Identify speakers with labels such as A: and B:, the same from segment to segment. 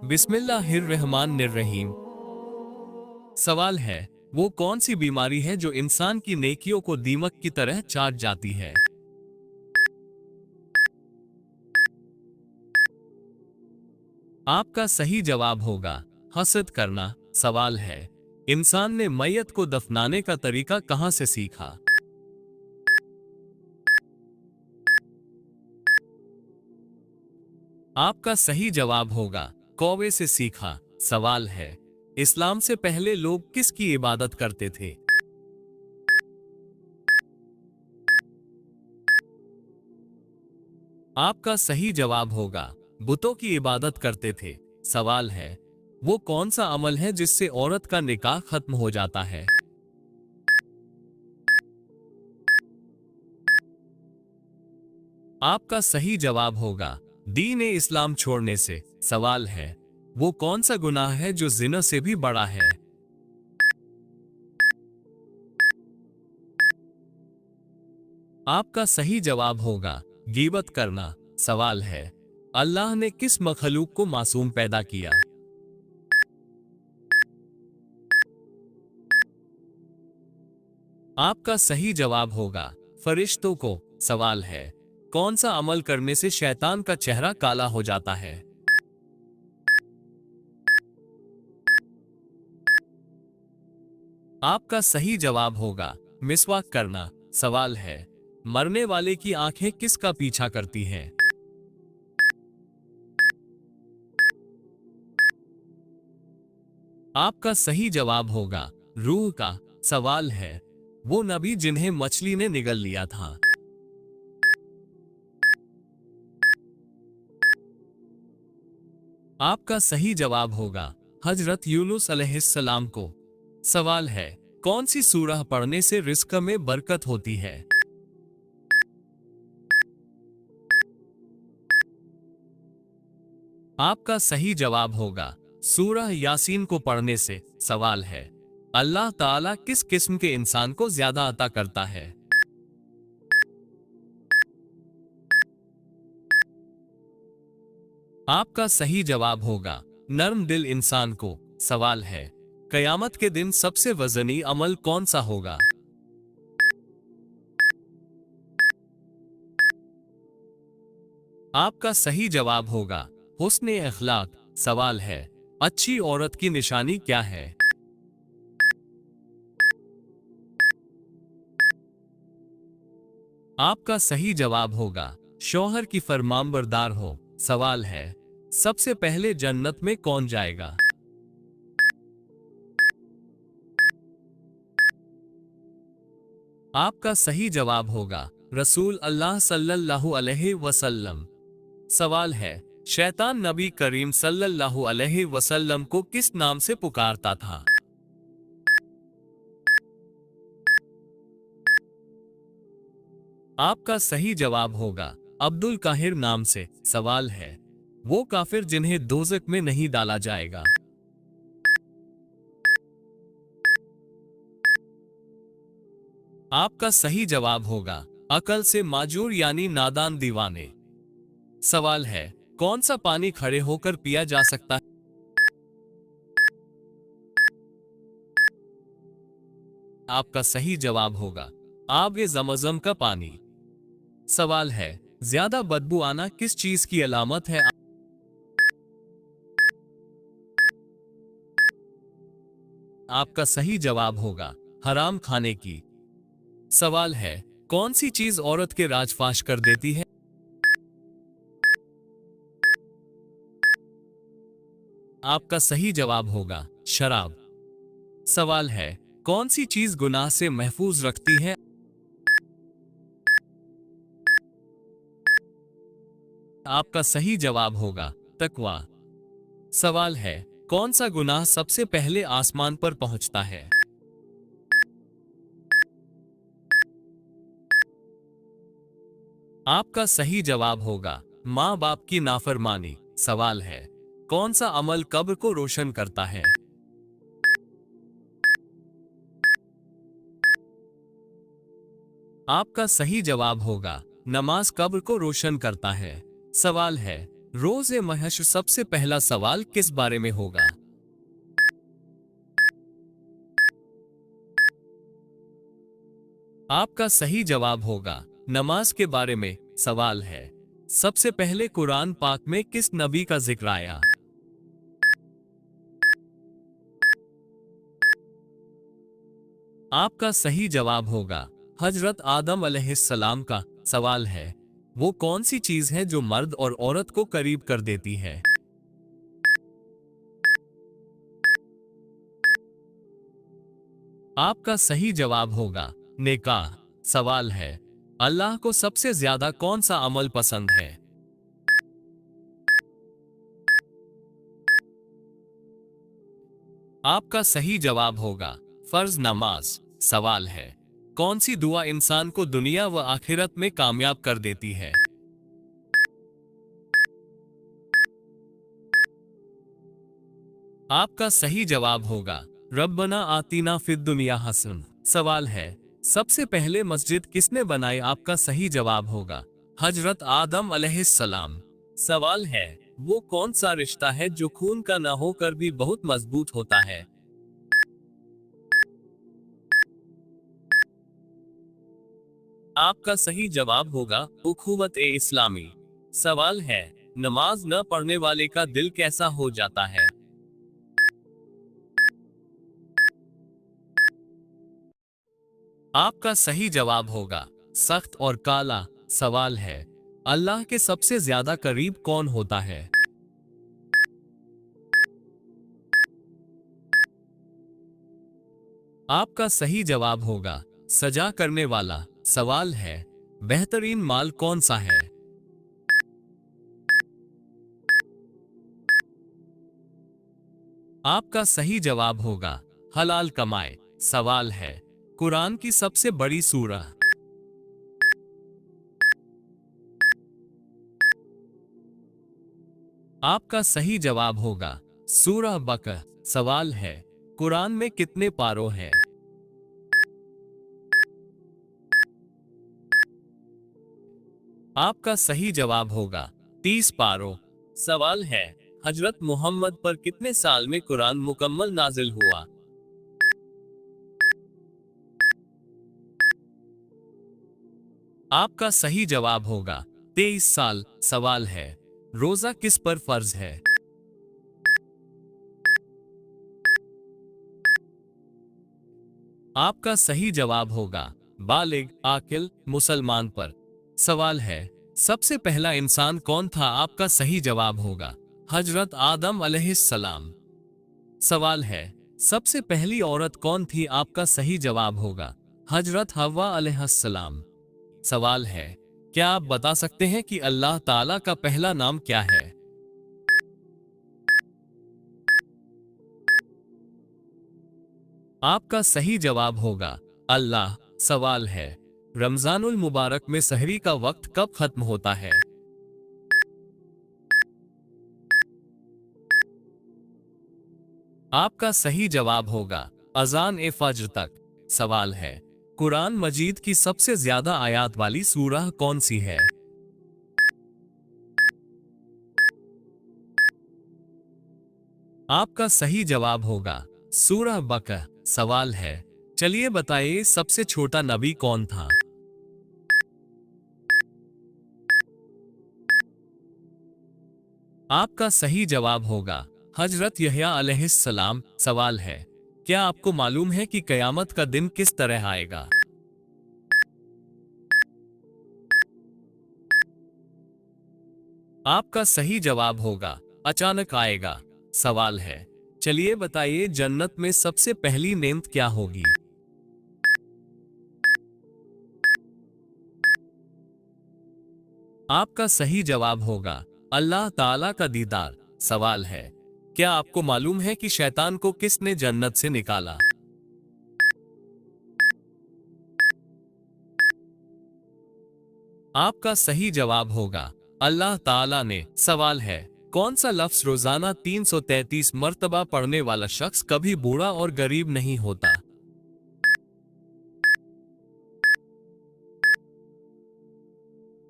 A: बिस्मिल्लाहिर्रहमानिर्रहीम। सवाल है, वो कौन सी बीमारी है जो इंसान की नेकियों को दीमक की तरह चाट जाती है? आपका सही जवाब होगा हसद करना। सवाल है, इंसान ने मैयत को दफनाने का तरीका कहां से सीखा? आपका सही जवाब होगा कौवे से सीखा। सवाल है, इस्लाम से पहले लोग किसकी इबादत करते थे? आपका सही जवाब होगा बुतों की इबादत करते थे। सवाल है, वो कौन सा अमल है जिससे औरत का निकाह खत्म हो जाता है? आपका सही जवाब होगा दीन ए इस्लाम छोड़ने से। सवाल है, वो कौन सा गुनाह है जो जिना से भी बड़ा है? आपका सही जवाब होगा गीबत करना। सवाल है, अल्लाह ने किस मखलूक को मासूम पैदा किया? आपका सही जवाब होगा फरिश्तों को। सवाल है, कौन सा अमल करने से शैतान का चेहरा काला हो जाता है? आपका सही जवाब होगा मिसवाक करना। सवाल है, मरने वाले की आंखें किसका पीछा करती हैं? आपका सही जवाब होगा रूह का। सवाल है, वो नबी जिन्हें मछली ने निगल लिया था? आपका सही जवाब होगा हजरत यूनुस अलैहिस्सलाम को। सवाल है, कौन सी सूरह पढ़ने से रिस्क में बरकत होती है? आपका सही जवाब होगा सूरह यासीन को पढ़ने से। सवाल है, अल्लाह ताला किस किस्म के इंसान को ज्यादा अता करता है? आपका सही जवाब होगा नर्म दिल इंसान को। सवाल है, कयामत के दिन सबसे वजनी अमल कौन सा होगा? आपका सही जवाब होगा हुस्न अखलाक। सवाल है, अच्छी औरत की निशानी क्या है? आपका सही जवाब होगा शौहर की फरमानबरदार हो। सवाल है, सबसे पहले जन्नत में कौन जाएगा? आपका सही जवाब होगा रसूल अल्लाह सल्लल्लाहु अलैहि वसल्लम। सवाल है, शैतान नबी करीम सल्लल्लाहु अलैहि वसल्लम को किस नाम से पुकारता था? आपका सही जवाब होगा अब्दुल काहिर नाम से। सवाल है, वो काफिर जिन्हें दोज़ख में नहीं डाला जाएगा? आपका सही जवाब होगा अकल से माजूर यानी नादान दीवाने। सवाल है, कौन सा पानी खड़े होकर पिया जा सकता है? आपका सही जवाब होगा आब ज़मज़म का पानी। सवाल है, ज्यादा बदबू आना किस चीज की अलामत है? आपका सही जवाब होगा हराम खाने की। सवाल है, कौन सी चीज औरत के राजफाश कर देती है? आपका सही जवाब होगा शराब। सवाल है, कौन सी चीज गुनाह से महफूज रखती है? आपका सही जवाब होगा तकवा। सवाल है, कौन सा गुनाह सबसे पहले आसमान पर पहुंचता है? आपका सही जवाब होगा माँ बाप की नाफरमानी। सवाल है, कौन सा अमल कब्र को रोशन करता है? आपका सही जवाब होगा नमाज कब्र को रोशन करता है। सवाल है, रोज़े महशर सबसे पहला सवाल किस बारे में होगा? आपका सही जवाब होगा नमाज के बारे में। सवाल है, सबसे पहले कुरान पाक में किस नबी का जिक्र आया? आपका सही जवाब होगा हजरत आदम अलैहिस्सलाम का। सवाल है, वो कौन सी चीज है जो मर्द और औरत को करीब कर देती है? आपका सही जवाब होगा निकाह। सवाल है, अल्लाह को सबसे ज्यादा कौन सा अमल पसंद है? आपका सही जवाब होगा फर्ज नमाज। सवाल है, कौन सी दुआ इंसान को दुनिया व आखिरत में कामयाब कर देती है? आपका सही जवाब होगा रब्बना आतीना फिद दुनिया हसन। सवाल है, सबसे पहले मस्जिद किसने बनाई? आपका सही जवाब होगा हजरत आदम अलैहिस्सलाम। सवाल है, वो कौन सा रिश्ता है जो खून का ना होकर भी बहुत मजबूत होता है? आपका सही जवाब होगा उखुवत ए इस्लामी। सवाल है, नमाज न पढ़ने वाले का दिल कैसा हो जाता है? आपका सही जवाब होगा सख्त और काला। सवाल है, अल्लाह के सबसे ज्यादा करीब कौन होता है? आपका सही जवाब होगा सजा करने वाला। सवाल है, बेहतरीन माल कौन सा है? आपका सही जवाब होगा हलाल कमाए। सवाल है, कुरान की सबसे बड़ी सूरह? आपका सही जवाब होगा सूरह बकरा। सवाल है, कुरान में कितने पारों हैं? आपका सही जवाब होगा 30 पारों। सवाल है, हजरत मोहम्मद पर कितने साल में कुरान मुकम्मल नाजिल हुआ? आपका सही जवाब होगा 23 साल। सवाल है, रोजा किस पर फर्ज है? आपका सही जवाब होगा बालिग आकिल मुसलमान पर। सवाल है, सबसे पहला इंसान कौन था? आपका सही जवाब होगा हजरत आदम अलैहिस्सलाम। सवाल है, सबसे पहली औरत कौन थी? आपका सही जवाब होगा हजरत हव्वा अलैहिस्सलाम। सवाल है, क्या आप बता सकते हैं कि अल्लाह ताला का पहला नाम क्या है? आपका सही जवाब होगा अल्लाह। सवाल है, रमजानुल मुबारक में सहरी का वक्त कब खत्म होता है? आपका सही जवाब होगा अजान ए फज्र तक। सवाल है, कुरान मजीद की सबसे ज्यादा आयात वाली सूरह कौन सी है? आपका सही जवाब होगा सूरह बकरा। सवाल है, चलिए बताइए सबसे छोटा नबी कौन था? आपका सही जवाब होगा हजरत यहया अलैहिस्सलाम। सवाल है, क्या आपको मालूम है कि कयामत का दिन किस तरह आएगा? आपका सही जवाब होगा अचानक आएगा। सवाल है, चलिए बताइए जन्नत में सबसे पहली नेमत क्या होगी? आपका सही जवाब होगा अल्लाह ताला का दीदार। सवाल है, क्या आपको मालूम है कि शैतान को किसने जन्नत से निकाला? आपका सही जवाब होगा अल्लाह ताला ने। सवाल है, कौन सा लफ्ज रोजाना 333 मर्तबा पढ़ने वाला शख्स कभी बूढ़ा और गरीब नहीं होता?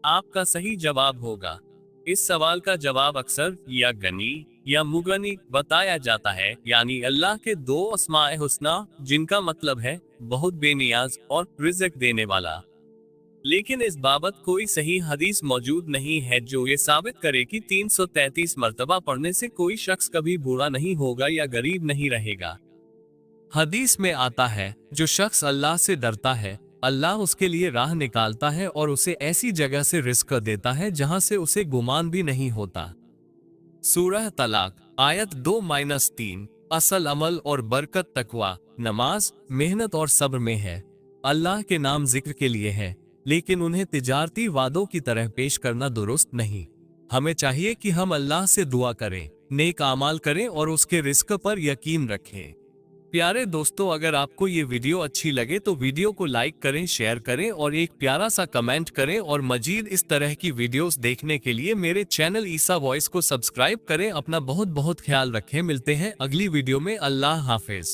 A: आपका सही जवाब होगा इस सवाल का जवाब अक्सर या गनी या मुगनी बताया जाता है, यानी अल्लाह के दो अस्माए हुस्ना, जिनका मतलब है बहुत बेनियाज और रिज़्क देने वाला। लेकिन इस बाबत कोई सही हदीस मौजूद नहीं है जो ये साबित करे कि 333 मर्तबा पढ़ने से कोई शख्स कभी बूढ़ा नहीं होगा या गरीब नहीं रहेगा। हदीस में आता है, जो शख्स अल्लाह से डरता है, अल्लाह उसके लिए राह निकालता है और उसे ऐसी जगह से रिस्क देता है जहां से उसे गुमान भी नहीं होता। सूरह तलाक आयत 2-3। असल अमल और बरकत तकवा, नमाज, मेहनत और सब्र में है। अल्लाह के नाम जिक्र के लिए है, लेकिन उन्हें तिजारती वादों की तरह पेश करना दुरुस्त नहीं। हमें चाहिए कि हम अल्लाह से दुआ करें, नेक आमाल करें और उसके रिस्क पर यकीन रखें। प्यारे दोस्तों, अगर आपको ये वीडियो अच्छी लगे तो वीडियो को लाइक करें, शेयर करें और एक प्यारा सा कमेंट करें, और मजीद इस तरह की वीडियोस देखने के लिए मेरे चैनल ईसा वॉइस को सब्सक्राइब करें। अपना बहुत बहुत ख्याल रखें। मिलते हैं अगली वीडियो में। अल्लाह हाफिज।